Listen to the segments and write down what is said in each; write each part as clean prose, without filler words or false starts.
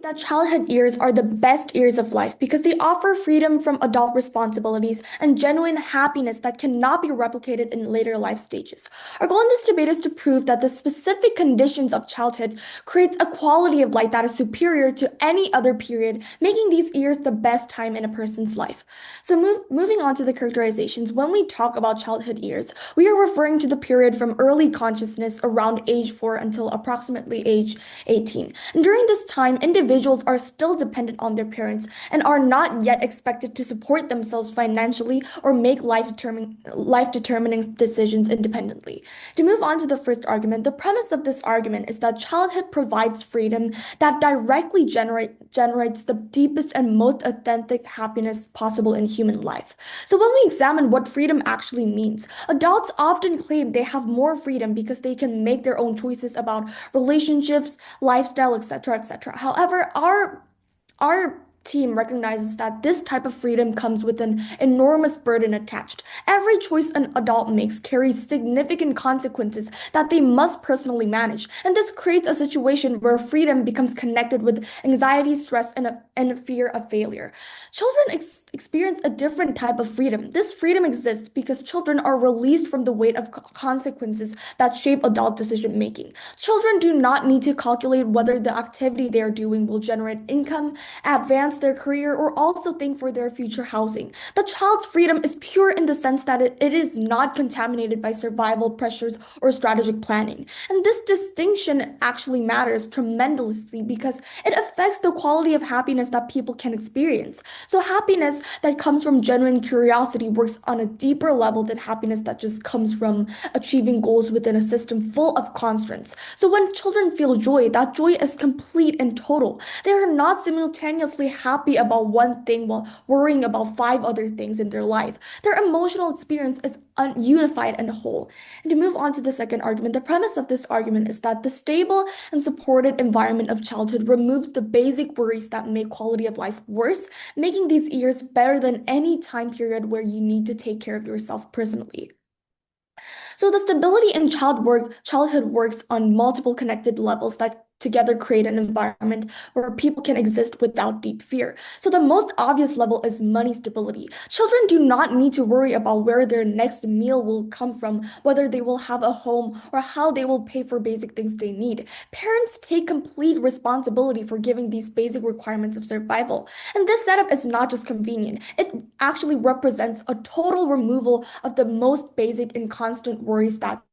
that childhood years are the best years of life because they offer freedom from adult responsibilities and genuine happiness that cannot be replicated in later life stages. Our goal in this debate is to prove that the specific conditions of childhood creates a quality of life that is superior to any other period, making these years the best time in a person's life. So moving on to the characterizations, when we talk about childhood years, we are referring to the period from early consciousness around age 4 until approximately age 18. And during this time, individuals are still dependent on their parents and are not yet expected to support themselves financially or make life-determining decisions independently. To move on to the first argument, the premise of this argument is that childhood provides freedom that directly generates the deepest and most authentic happiness possible in human life. So when we examine what freedom actually means, adults often claim they have more freedom because they can make their own choices about relationships, lifestyle, etc., etc. However, our team recognizes that this type of freedom comes with an enormous burden attached. Every choice an adult makes carries significant consequences that they must personally manage, and this creates a situation where freedom becomes connected with anxiety, stress, and fear of failure. Children experience a different type of freedom. This freedom exists because children are released from the weight of consequences that shape adult decision making. Children do not need to calculate whether the activity they are doing will generate income, advance their career, or also think for their future housing. The child's freedom is pure in the sense that it is not contaminated by survival pressures or strategic planning. And this distinction actually matters tremendously because it affects the quality of happiness that people can experience. So happiness that comes from genuine curiosity works on a deeper level than happiness that just comes from achieving goals within a system full of constraints. So when children feel joy, that joy is complete and total. They are not simultaneously happy about one thing while worrying about 5 other things in their life. Their emotional experience is unified and whole. And to move on to the second argument, the premise of this argument is that the stable and supported environment of childhood removes the basic worries that make quality of life worse, making these years better than any time period where you need to take care of yourself personally. So the stability in childhood works on multiple connected levels that together create an environment where people can exist without deep fear. So the most obvious level is money stability. Children do not need to worry about where their next meal will come from, whether they will have a home, or how they will pay for basic things they need. Parents take complete responsibility for giving these basic requirements of survival. And this setup is not just convenient, it actually represents a total removal of the most basic and constant worries that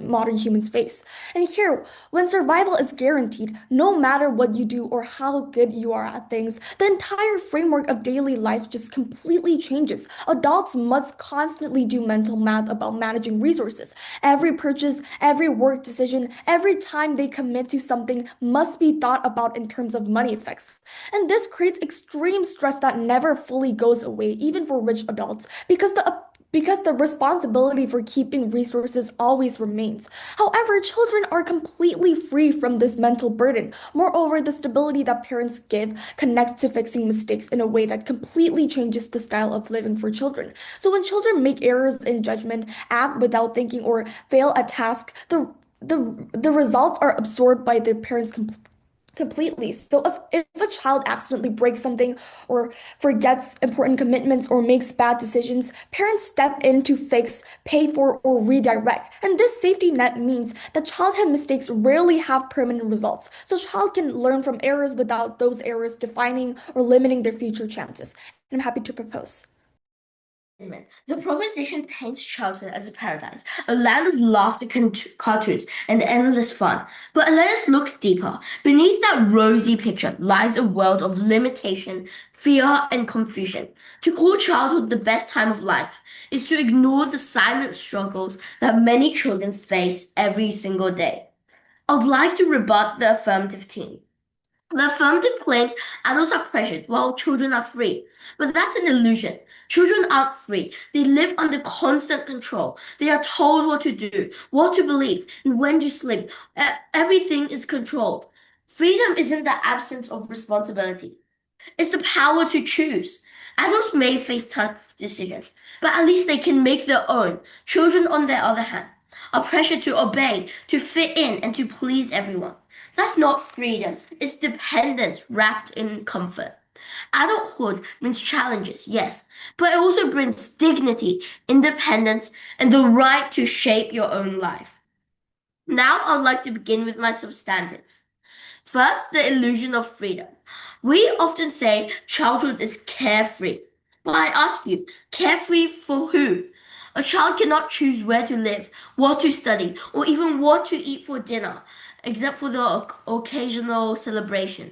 modern humans face. And here, when survival is guaranteed, no matter what you do or how good you are at things, the entire framework of daily life just completely changes. Adults must constantly do mental math about managing resources. Every purchase, every work decision, every time they commit to something must be thought about in terms of money effects. And this creates extreme stress that never fully goes away, even for rich adults, because the responsibility for keeping resources always remains. However, children are completely free from this mental burden. Moreover, the stability that parents give connects to fixing mistakes in a way that completely changes the style of living for children. So when children make errors in judgment, act without thinking, or fail at tasks, the results are absorbed by their parents completely. So if a child accidentally breaks something or forgets important commitments or makes bad decisions, parents step in to fix, pay for, or redirect. And this safety net means that childhood mistakes rarely have permanent results. So child can learn from errors without those errors defining or limiting their future chances. And I'm happy to propose. The proposition paints childhood as a paradise, a land of laughter, cartoons, and endless fun. But let us look deeper. Beneath that rosy picture lies a world of limitation, fear, and confusion. To call childhood the best time of life is to ignore the silent struggles that many children face every single day. I'd like to rebut the affirmative team. The affirmative claims adults are pressured while children are free. But that's an illusion. Children aren't free. They live under constant control. They are told what to do, what to believe, and when to sleep. Everything is controlled. Freedom isn't the absence of responsibility. It's the power to choose. Adults may face tough decisions, but at least they can make their own. Children, on the other hand, are pressured to obey, to fit in, and to please everyone. That's not freedom, it's dependence wrapped in comfort. Adulthood brings challenges, yes, but it also brings dignity, independence, and the right to shape your own life. Now I'd like to begin with my substantives. First, the illusion of freedom. We often say childhood is carefree. But I ask you, carefree for who? A child cannot choose where to live, what to study, or even what to eat for dinner, except for the occasional celebration.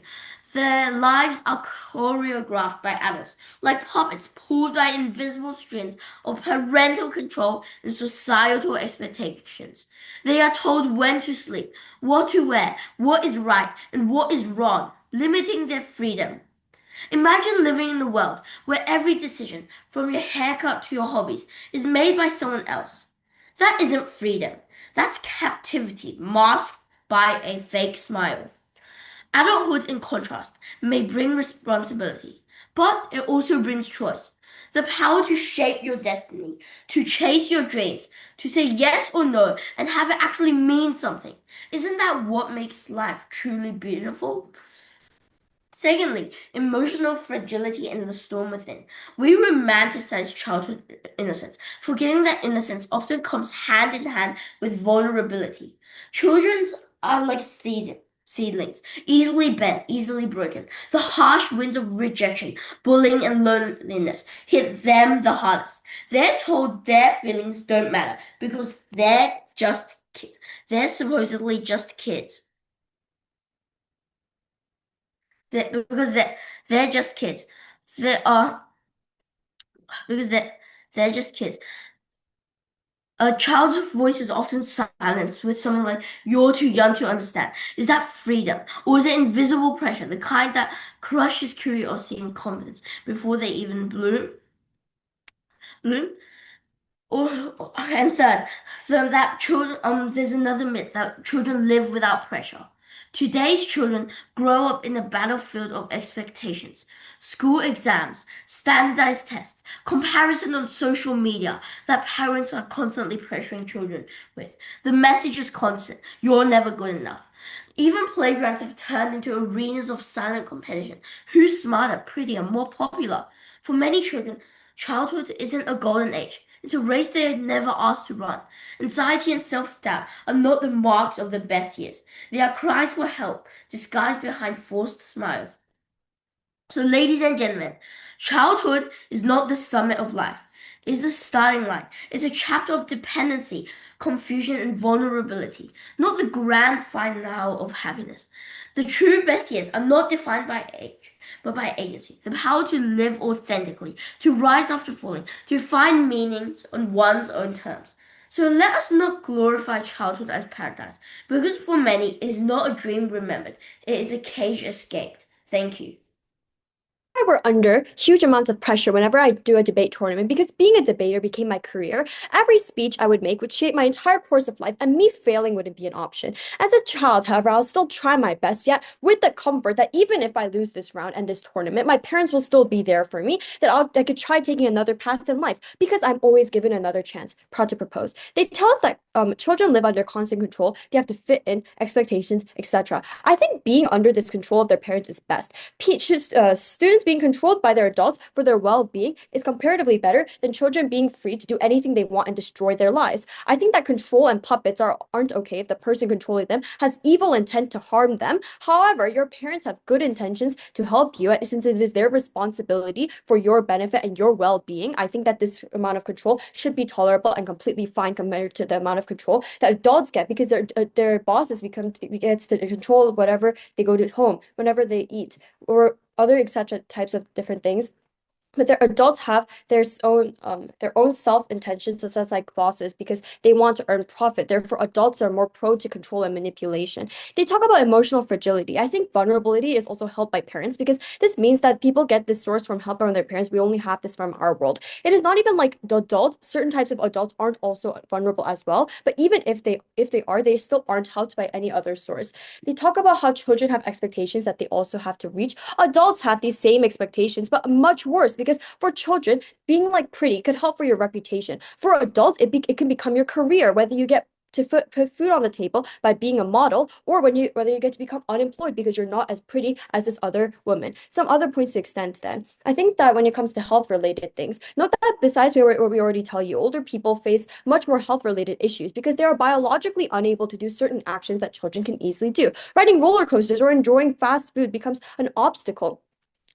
Their lives are choreographed by adults, like puppets pulled by invisible strings of parental control and societal expectations. They are told when to sleep, what to wear, what is right, and what is wrong, limiting their freedom. Imagine living in a world where every decision, from your haircut to your hobbies, is made by someone else. That isn't freedom. That's captivity masked by a fake smile. Adulthood, in contrast, may bring responsibility, but it also brings choice. The power to shape your destiny, to chase your dreams, to say yes or no, and have it actually mean something. Isn't that what makes life truly beautiful? Secondly, emotional fragility and the storm within. We romanticize childhood innocence, forgetting that innocence often comes hand in hand with vulnerability. Children are like seedlings, easily bent, easily broken. The harsh winds of rejection, bullying, and loneliness hit them the hardest. They're told their feelings don't matter because they're supposedly just kids. Because they're just kids. They are because they're just kids. A child's voice is often silenced with something like "You're too young to understand." Is that freedom, or is it invisible pressure, the kind that crushes curiosity and confidence before they even bloom? And third, there's another myth that children live without pressure. Today's children grow up in a battlefield of expectations, school exams, standardized tests, comparison on social media that parents are constantly pressuring children with. The message is constant: you're never good enough. Even playgrounds have turned into arenas of silent competition. Who's smarter, prettier, more popular? For many children, childhood isn't a golden age. It's a race they had never asked to run. Anxiety and self-doubt are not the marks of the best years. They are cries for help, disguised behind forced smiles. So, ladies and gentlemen, childhood is not the summit of life. It's the starting line. It's a chapter of dependency, confusion, and vulnerability, not the grand finale of happiness. The true best years are not defined by age, but by agency. The power to live authentically, to rise after falling, to find meanings on one's own terms. So let us not glorify childhood as paradise, because for many it is not a dream remembered, it is a cage escaped. Thank you. I were under huge amounts of pressure whenever I do a debate tournament because being a debater became my career. Every speech I would make would shape my entire course of life, and me failing wouldn't be an option. As a child, however, I'll still try my best, yet with the comfort that even if I lose this round and this tournament, my parents will still be there for me, that I could try taking another path in life because I'm always given another chance. Proud to propose. They tell us that children live under constant control, they have to fit in expectations, etc. I think being under this control of their parents is best. Students being controlled by their adults for their well-being is comparatively better than children being free to do anything they want and destroy their lives. I think that control and puppets aren't okay if the person controlling them has evil intent to harm them. However, your parents have good intentions to help you, and since it is their responsibility for your benefit and your well-being, I think that this amount of control should be tolerable and completely fine compared to the amount of control that adults get because their bosses gets to control whatever they go to home, whenever they eat, or other etc. types of different things. But their adults have their own self-intentions, such as like bosses, because they want to earn profit. Therefore, adults are more prone to control and manipulation. They talk about emotional fragility. I think vulnerability is also held by parents because this means that people get this source from help from their parents. We only have this from our world. It is not even like the adults. Certain types of adults aren't also vulnerable as well. But even if they are, they still aren't helped by any other source. They talk about how children have expectations that they also have to reach. Adults have these same expectations, but much worse because for children, being like pretty could help for your reputation. For adults, it can become your career, whether you get to put food on the table by being a model, or whether you get to become unemployed because you're not as pretty as this other woman. Some other points to extend then. I think that when it comes to health-related things, note that besides what we already tell you, older people face much more health-related issues because they are biologically unable to do certain actions that children can easily do. Riding roller coasters or enjoying fast food becomes an obstacle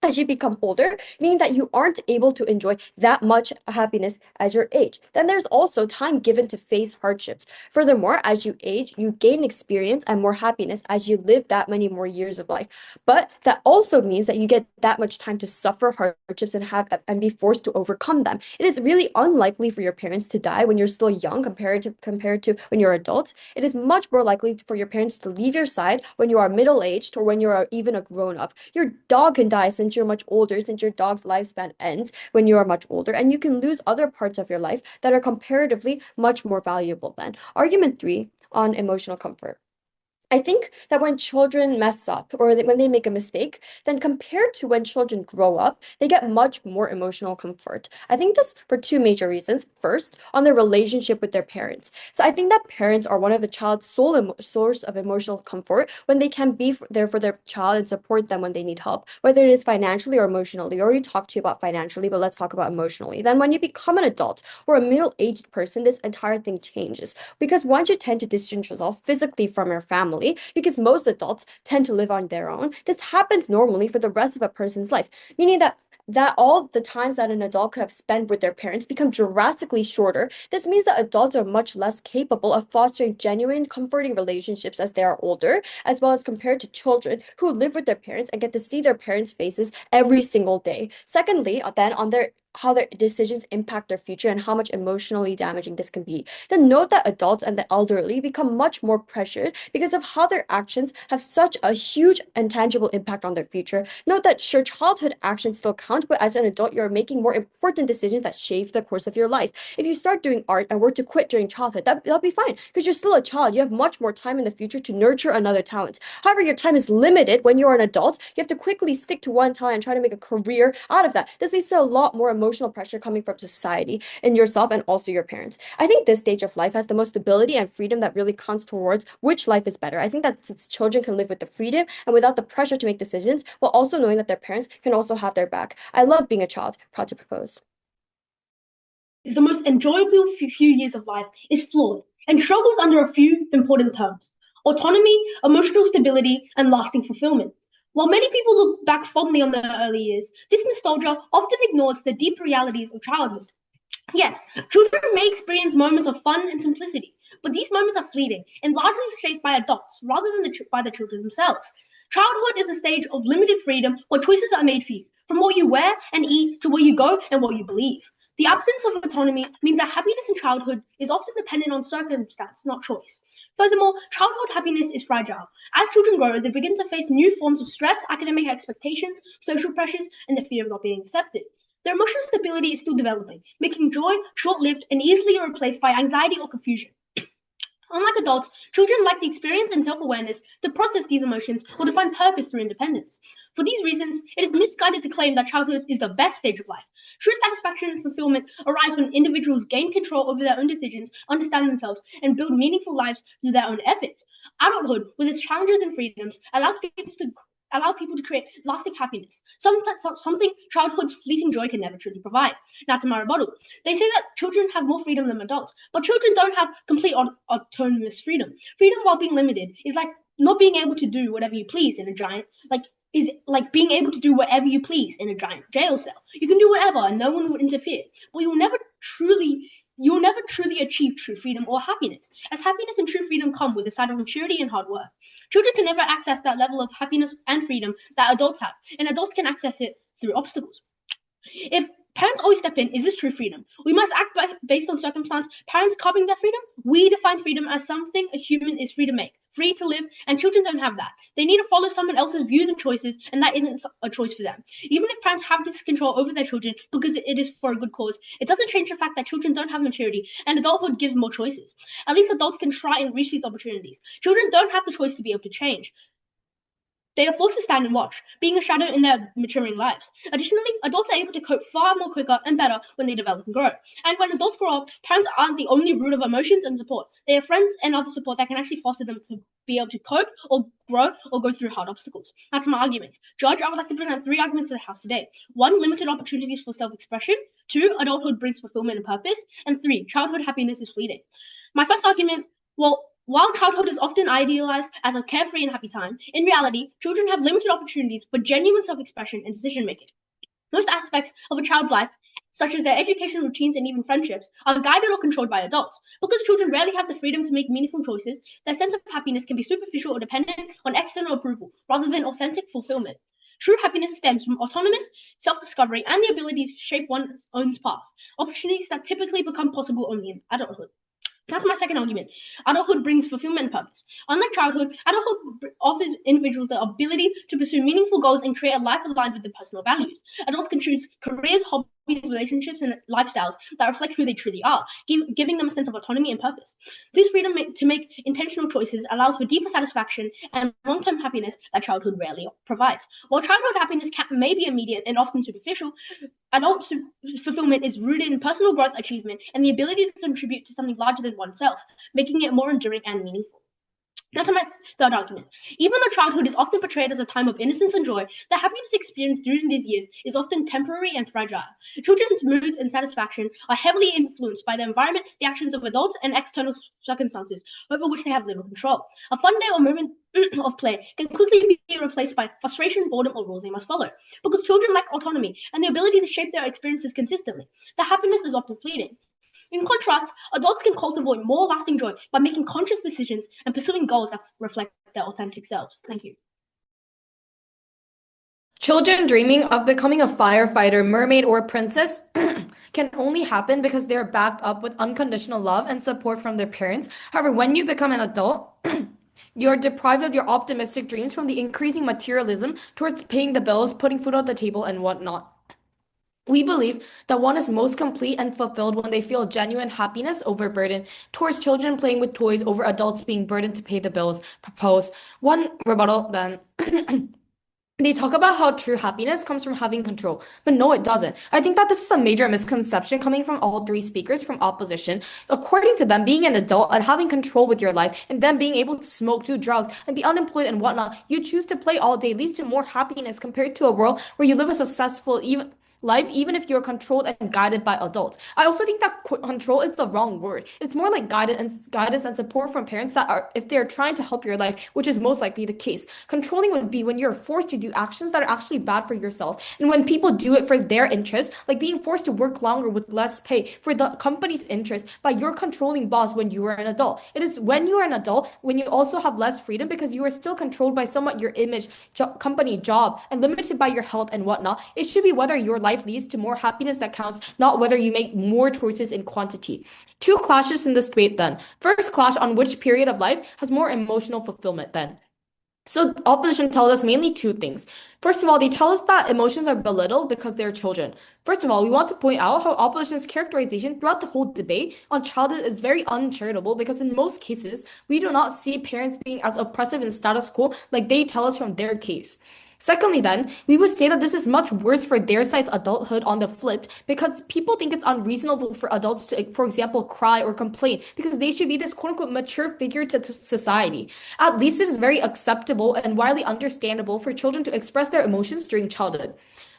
as you become older, meaning that you aren't able to enjoy that much happiness as your age. Then there's also time given to face hardships. Furthermore, as you age, you gain experience and more happiness as you live that many more years of life. But that also means that you get that much time to suffer hardships and be forced to overcome them. It is really unlikely for your parents to die when you're still young compared to when you're adults. It is much more likely for your parents to leave your side when you are middle-aged or when you are even a grown-up. Your dog can die since you're much older, since your dog's lifespan ends when you are much older, and you can lose other parts of your life that are comparatively much more valuable then. Argument 3 on emotional comfort. I think that when children mess up or when they make a mistake, then compared to when children grow up, they get much more emotional comfort. I think this for two major reasons. First, on their relationship with their parents. So I think that parents are one of the child's sole source of emotional comfort when they can be there for their child and support them when they need help, whether it is financially or emotionally. I already talked to you about financially, but let's talk about emotionally. Then when you become an adult or a middle-aged person, this entire thing changes because once you tend to distance yourself physically from your family, because most adults tend to live on their own. This happens normally for the rest of a person's life, meaning that all the times that an adult could have spent with their parents become drastically shorter. This means that adults are much less capable of fostering genuine, comforting relationships as they are older, as well as compared to children who live with their parents and get to see their parents' faces every single day. Secondly, then on how their decisions impact their future and how much emotionally damaging this can be. Then note that adults and the elderly become much more pressured because of how their actions have such a huge and tangible impact on their future. Note that your childhood actions still count, but as an adult, you're making more important decisions that shape the course of your life. If you start doing art and were to quit during childhood, that'll be fine because you're still a child. You have much more time in the future to nurture another talent. However, your time is limited when you're an adult. You have to quickly stick to one talent and try to make a career out of that. This leads to a lot more emotional pressure coming from society and yourself and also your parents. I think this stage of life has the most stability and freedom that really counts towards which life is better. I think that since children can live with the freedom and without the pressure to make decisions, while also knowing that their parents can also have their back. I love being a child. Proud to propose. The most enjoyable few years of life is flawed and struggles under a few important terms: autonomy, emotional stability, and lasting fulfillment. While many people look back fondly on their early years, this nostalgia often ignores the deep realities of childhood. Yes, children may experience moments of fun and simplicity, but these moments are fleeting and largely shaped by adults rather than by the children themselves. Childhood is a stage of limited freedom where choices are made for you, from what you wear and eat to where you go and what you believe. The absence of autonomy means that happiness in childhood is often dependent on circumstance, not choice. Furthermore, childhood happiness is fragile. As children grow, they begin to face new forms of stress, academic expectations, social pressures, and the fear of not being accepted. Their emotional stability is still developing, making joy short-lived and easily replaced by anxiety or confusion. Unlike adults, children lack the experience and self-awareness to process these emotions or to find purpose through independence. For these reasons, it is misguided to claim that childhood is the best stage of life. True satisfaction and fulfillment arise when individuals gain control over their own decisions, understand themselves, and build meaningful lives through their own efforts. Adulthood, with its challenges and freedoms, allow people to create lasting happiness, something childhood's fleeting joy can never truly provide. Now to my rebuttal. They say that children have more freedom than adults, but children don't have complete autonomous freedom. Freedom, while being limited, is like not being able to do whatever you please in a giant, is like being able to do whatever you please in a giant jail cell. You can do whatever and no one would interfere, but you'll never truly achieve true freedom or happiness, as happiness and true freedom come with a side of maturity and hard work. Children can never access that level of happiness and freedom that adults have, and adults can access it through obstacles. If parents always step in, is this true freedom? We must act based on circumstance. Parents curbing their freedom? We define freedom as something a human is free to make, free to live, and children don't have that. They need to follow someone else's views and choices, and that isn't a choice for them. Even if parents have this control over their children because it is for a good cause, it doesn't change the fact that children don't have maturity, and adulthood gives more choices. At least adults can try and reach these opportunities. Children don't have the choice to be able to change. They are forced to stand and watch, being a shadow in their maturing lives. Additionally, adults are able to cope far more quicker and better when they develop and grow. And when adults grow up, parents aren't the only root of emotions and support. They have friends and other support that can actually foster them to be able to cope or grow or go through hard obstacles. That's my arguments. Judge, I would like to present 3 arguments to the House today. 1, limited opportunities for self-expression. 2, adulthood brings fulfillment and purpose. And 3, childhood happiness is fleeting. My first argument, while childhood is often idealized as a carefree and happy time, in reality, children have limited opportunities for genuine self-expression and decision-making. Most aspects of a child's life, such as their education routines and even friendships, are guided or controlled by adults. Because children rarely have the freedom to make meaningful choices, their sense of happiness can be superficial or dependent on external approval, rather than authentic fulfillment. True happiness stems from autonomous self-discovery and the ability to shape one's own path, opportunities that typically become possible only in adulthood. That's my second argument. Adulthood brings fulfillment and purpose. Unlike childhood, adulthood offers individuals the ability to pursue meaningful goals and create a life aligned with their personal values. Adults can choose careers, hobbies, relationships, and lifestyles that reflect who they truly are, giving them a sense of autonomy and purpose. This freedom to make intentional choices allows for deeper satisfaction and long-term happiness that childhood rarely provides. While childhood happiness may be immediate and often superficial, adult fulfillment is rooted in personal growth, achievement, and the ability to contribute to something larger than oneself, making it more enduring and meaningful. Now to my third argument. Even though childhood is often portrayed as a time of innocence and joy, the happiness experienced during these years is often temporary and fragile. Children's moods and satisfaction are heavily influenced by the environment, the actions of adults, and external circumstances over which they have little control. A fun day or moment of play can quickly be replaced by frustration, boredom, or rules they must follow. Because children lack autonomy and the ability to shape their experiences consistently, the happiness is often fleeting. In contrast, adults can cultivate more lasting joy by making conscious decisions and pursuing goals that reflect their authentic selves. Thank you. Children dreaming of becoming a firefighter, mermaid, or princess can only happen because they are backed up with unconditional love and support from their parents. However, when you become an adult, you're deprived of your optimistic dreams from the increasing materialism towards paying the bills, putting food on the table, and whatnot. We believe that one is most complete and fulfilled when they feel genuine happiness over burden, towards children playing with toys over adults being burdened to pay the bills. Propose. One rebuttal then. They talk about how true happiness comes from having control, but no, it doesn't. I think that this is a major misconception coming from all 3 speakers from opposition. According to them, being an adult and having control with your life and then being able to smoke, do drugs, and be unemployed and whatnot, you choose to play all day leads to more happiness compared to a world where you live a successful, life, even if you're controlled and guided by adults. I also think that control is the wrong word. It's more like guidance and support from parents that are, if they're trying to help your life, which is most likely the case. Controlling would be when you're forced to do actions that are actually bad for yourself. And when people do it for their interest, like being forced to work longer with less pay for the company's interest by your controlling boss when you are an adult. It is when you are an adult, when you also have less freedom because you are still controlled by somewhat your image, company, job, and limited by your health and whatnot. It should be whether your life leads to more happiness that counts, not whether you make more choices in quantity. 2 clashes in this debate then. First clash on which period of life has more emotional fulfillment then. So opposition tells us mainly 2 things. First of all, they tell us that emotions are belittled because they're children. First of all, we want to point out how opposition's characterization throughout the whole debate on childhood is very uncharitable because in most cases, we do not see parents being as oppressive in status quo like they tell us from their case. Secondly, then, we would say that this is much worse for their side's adulthood on the flipped because people think it's unreasonable for adults to, for example, cry or complain because they should be this quote-unquote mature figure to society. At least it is very acceptable and widely understandable for children to express their emotions during childhood.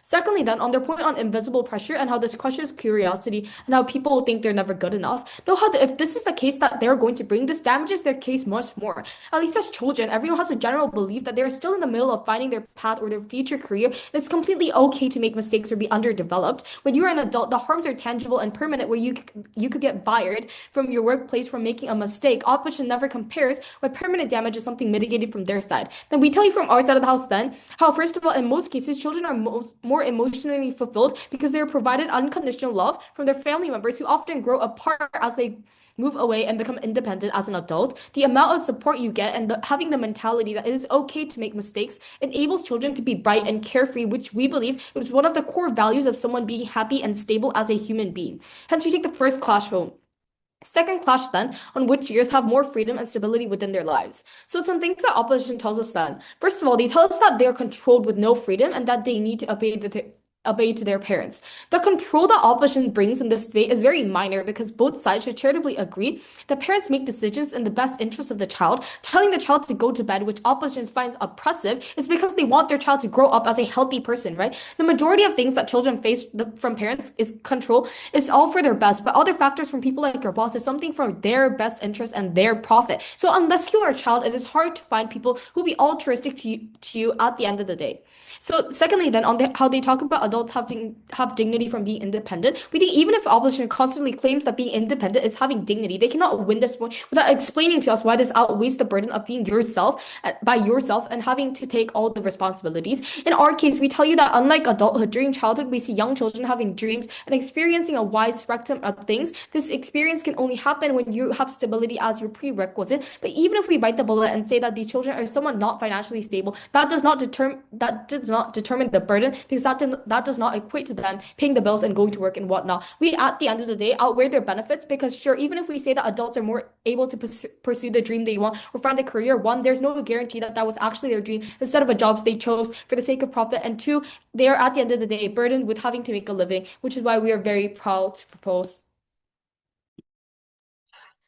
Secondly, then, on their point on invisible pressure and how this crushes curiosity and how people think they're never good enough, know how if this is the case that they're going to bring, this damages their case much more. At least as children, everyone has a general belief that they're still in the middle of finding their path or their future career, and it's completely okay to make mistakes or be underdeveloped. When you're an adult, the harms are tangible and permanent where you could get fired from your workplace for making a mistake. Opposition never compares when permanent damage is something mitigated from their side. Then we tell you from our side of the house then, how first of all, in most cases, children are more emotionally fulfilled because they are provided unconditional love from their family members who often grow apart as they move away and become independent as an adult. The amount of support you get and having the mentality that it is okay to make mistakes enables children to be bright and carefree, which we believe is one of the core values of someone being happy and stable as a human being. Hence, we take the first clash home. Second clash then on which years have more freedom and stability within their lives. So some things that opposition tells us then. First of all, they tell us that they are controlled with no freedom and that they need to obey to their parents. The control that opposition brings in this debate is very minor because both sides should charitably agree that parents make decisions in the best interest of the child. Telling the child to go to bed, which opposition finds oppressive, is because they want their child to grow up as a healthy person, right? The majority of things that children face from parents is control is all for their best, but other factors from people like your boss is something for their best interest and their profit. So unless you are a child, it is hard to find people who will be altruistic to you at the end of the day. So secondly, then how they talk about adults have dignity from being independent, we think even if opposition constantly claims that being independent is having dignity, they cannot win this point without explaining to us why this outweighs the burden of being yourself by yourself and having to take all the responsibilities. In our case, we tell you that unlike adulthood, during childhood, we see young children having dreams and experiencing a wide spectrum of things. This experience can only happen when you have stability as your prerequisite. But even if we bite the bullet and say that these children are somewhat not financially stable, that does not determine the burden because that does not equate to them paying the bills and going to work and whatnot. We, at the end of the day, outweigh their benefits because sure, even if we say that adults are more able to pursue the dream they want or find the career, one, there's no guarantee that that was actually their dream instead of a job they chose for the sake of profit, and two, they are at the end of the day burdened with having to make a living, which is why we are very proud to propose.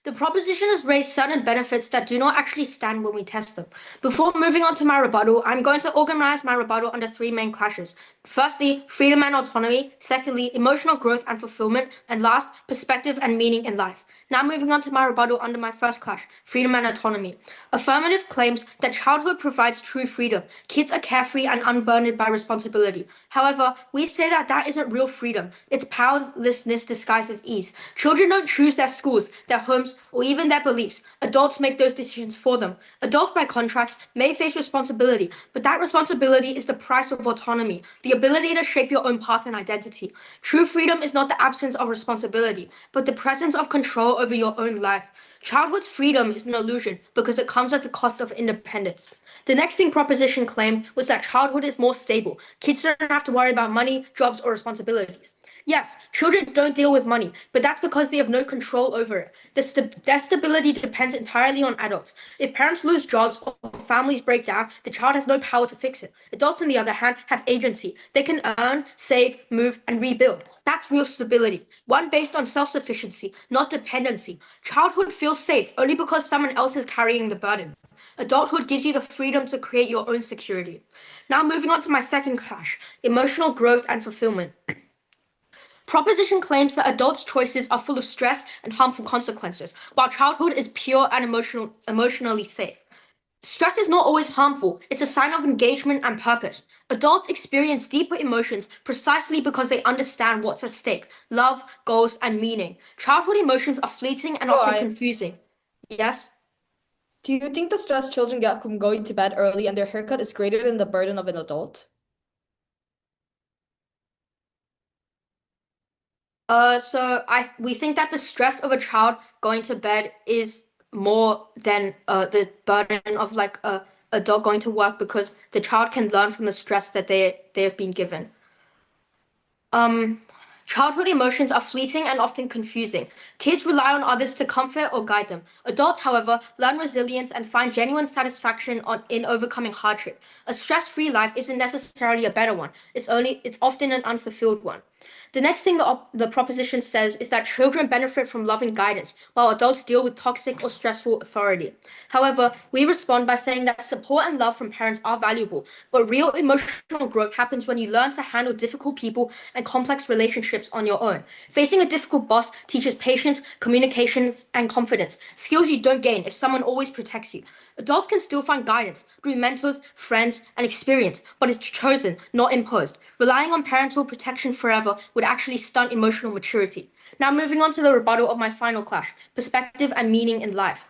The proposition has raised certain benefits that do not actually stand when we test them. Before moving on to my rebuttal, I'm going to organize my rebuttal under three main clashes. Firstly, freedom and autonomy. Secondly, emotional growth and fulfillment. And last, perspective and meaning in life. Now moving on to my rebuttal under my first clash, freedom and autonomy. Affirmative claims that childhood provides true freedom. Kids are carefree and unburdened by responsibility. However, we say that that isn't real freedom. It's powerlessness disguised as ease. Children don't choose their schools, their homes, or even their beliefs. Adults make those decisions for them. Adults, by contrast, may face responsibility, but that responsibility is the price of autonomy, the ability to shape your own path and identity. True freedom is not the absence of responsibility, but the presence of control over your own life. Childhood's freedom is an illusion because it comes at the cost of independence. The next thing proposition claimed was that childhood is more stable. Kids don't have to worry about money, jobs, or responsibilities. Yes, children don't deal with money, but that's because they have no control over it. Their stability depends entirely on adults. If parents lose jobs or families break down, the child has no power to fix it. Adults, on the other hand, have agency. They can earn, save, move, and rebuild. That's real stability, one based on self-sufficiency, not dependency. Childhood feels safe only because someone else is carrying the burden. Adulthood gives you the freedom to create your own security. Now moving on to my second clash, emotional growth and fulfillment. Proposition claims that adults' choices are full of stress and harmful consequences, while childhood is pure and emotionally safe. Stress is not always harmful. It's a sign of engagement and purpose. Adults experience deeper emotions precisely because they understand what's at stake: love, goals, and meaning. Childhood emotions are fleeting and often confusing. Yes? Do you think the stress children get from going to bed early and their haircut is greater than the burden of an adult? We think that the stress of a child going to bed is more than the burden of like a adult going to work because the child can learn from the stress that they have been given. Childhood emotions are fleeting and often confusing. Kids rely on others to comfort or guide them. Adults, however, learn resilience and find genuine satisfaction in overcoming hardship. A stress-free life isn't necessarily a better one. It's often an unfulfilled one. The next thing the proposition says is that children benefit from loving guidance, while adults deal with toxic or stressful authority. However, we respond by saying that support and love from parents are valuable, but real emotional growth happens when you learn to handle difficult people and complex relationships on your own. Facing a difficult boss teaches patience, communications, and confidence, skills you don't gain if someone always protects you. Adults can still find guidance through mentors, friends, and experience, but it's chosen, not imposed. Relying on parental protection forever would actually stunt emotional maturity. Now moving on to the rebuttal of my final clash, perspective and meaning in life.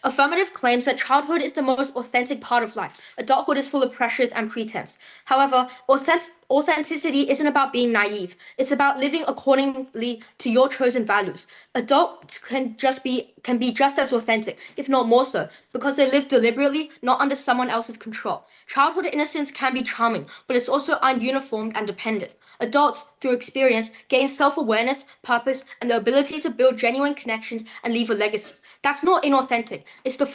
Affirmative claims that childhood is the most authentic part of life. Adulthood is full of pressures and pretense. However, authenticity isn't about being naive. It's about living accordingly to your chosen values. Adults can be just as authentic, if not more so, because they live deliberately, not under someone else's control. Childhood innocence can be charming, but it's also ununiformed and dependent. Adults, through experience, gain self-awareness, purpose, and the ability to build genuine connections and leave a legacy. That's not inauthentic. It's the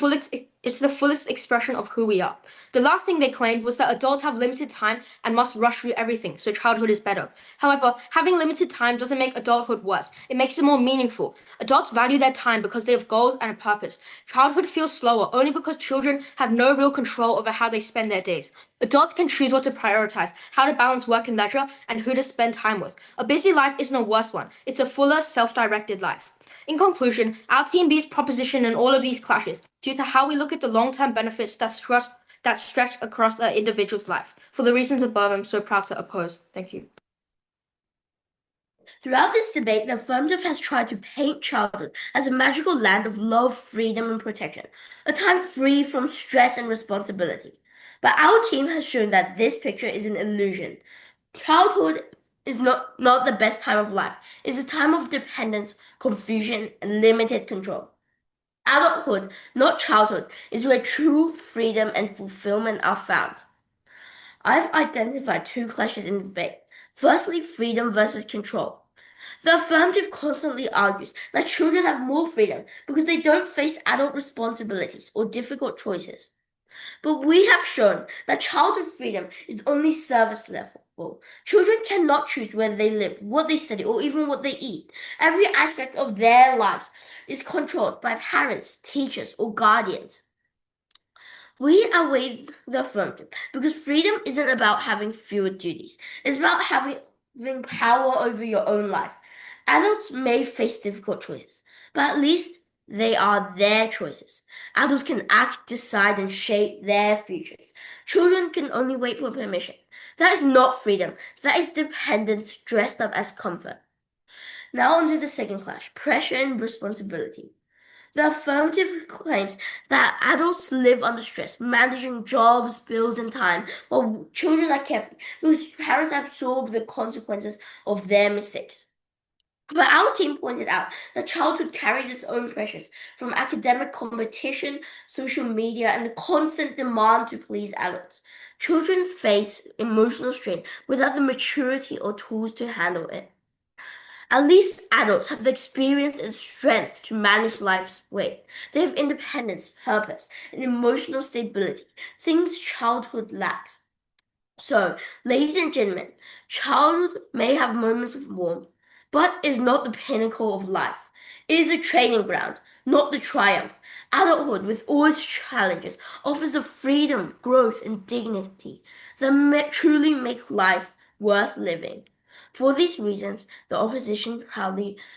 fullest expression of who we are. The last thing they claimed was that adults have limited time and must rush through everything, so childhood is better. However, having limited time doesn't make adulthood worse. It makes it more meaningful. Adults value their time because they have goals and a purpose. Childhood feels slower only because children have no real control over how they spend their days. Adults can choose what to prioritize, how to balance work and leisure, and who to spend time with. A busy life isn't a worse one. It's a fuller, self-directed life. In conclusion, our Team B's proposition in all of these clashes due to how we look at the long-term benefits that stretch across an individual's life. For the reasons above, I'm so proud to oppose. Thank you. Throughout this debate, the affirmative has tried to paint childhood as a magical land of love, freedom, and protection, a time free from stress and responsibility. But our team has shown that this picture is an illusion. Childhood is not the best time of life. It's a time of dependence, confusion, and limited control. Adulthood, not childhood, is where true freedom and fulfillment are found. I've identified two clashes in the debate. Firstly, freedom versus control. The affirmative constantly argues that children have more freedom because they don't face adult responsibilities or difficult choices. But we have shown that childhood freedom is only surface level. Children cannot choose where they live, what they study, or even what they eat. Every aspect of their lives is controlled by parents, teachers, or guardians. We outweigh the affirmative because freedom isn't about having fewer duties. It's about having power over your own life. Adults may face difficult choices, but at least they are their choices. Adults can act, decide, and shape their futures. Children can only wait for permission. That is not freedom. That is dependence dressed up as comfort. Now on to the second clash, pressure and responsibility. The affirmative claims that adults live under stress, managing jobs, bills, and time, while children are carefree because parents absorb the consequences of their mistakes. But our team pointed out that childhood carries its own pressures, from academic competition, social media, and the constant demand to please adults. Children face emotional strain without the maturity or tools to handle it. At least adults have the experience and strength to manage life's weight. They have independence, purpose, and emotional stability, things childhood lacks. So, ladies and gentlemen, childhood may have moments of warmth, but is not the pinnacle of life. It is a training ground, not the triumph. Adulthood, with all its challenges, offers a freedom, growth, and dignity that truly make life worth living. For these reasons, the opposition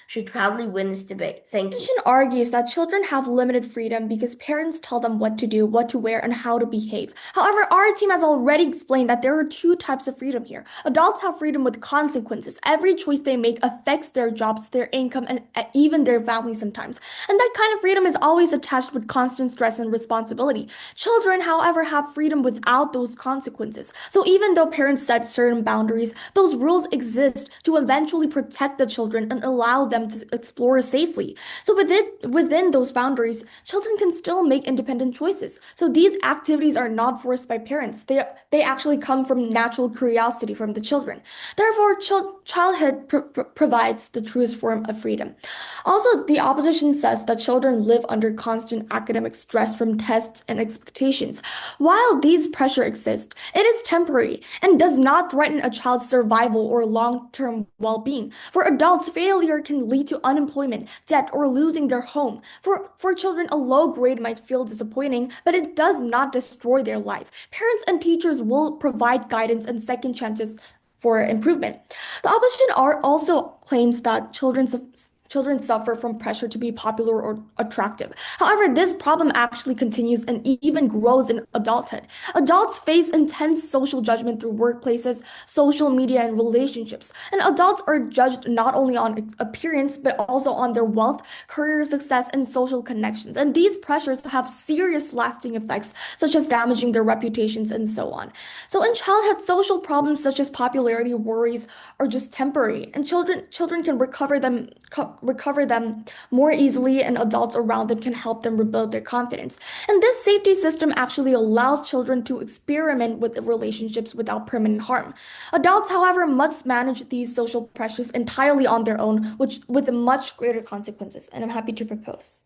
should proudly win this debate. Thank you. Opposition argues that children have limited freedom because parents tell them what to do, what to wear, and how to behave. However, our team has already explained that there are two types of freedom here. Adults have freedom with consequences. Every choice they make affects their jobs, their income, and even their family sometimes. And that kind of freedom is always attached with constant stress and responsibility. Children, however, have freedom without those consequences. So even though parents set certain boundaries, those rules exist to eventually protect the children and allow them to explore safely. So within those boundaries, children can still make independent choices. So these activities are not forced by parents. They actually come from natural curiosity from the children. Therefore, childhood provides the truest form of freedom. Also, the opposition says that children live under constant academic stress from tests and expectations. While these pressure exist, it is temporary and does not threaten a child's survival or long-term well-being. For adults, failure can lead to unemployment, debt, or losing their home. For children, a low grade might feel disappointing, but it does not destroy their life. Parents and teachers will provide guidance and second chances for improvement. The opposition also claims that children suffer from pressure to be popular or attractive. However, this problem actually continues and even grows in adulthood. Adults face intense social judgment through workplaces, social media, and relationships. And adults are judged not only on appearance, but also on their wealth, career success, and social connections. And these pressures have serious lasting effects, such as damaging their reputations and so on. So in childhood, social problems such as popularity worries are just temporary, and children can recover them more easily, and adults around them can help them rebuild their confidence. And this safety system actually allows children to experiment with relationships without permanent harm. Adults, however, must manage these social pressures entirely on their own, which with much greater consequences. And I'm happy to propose.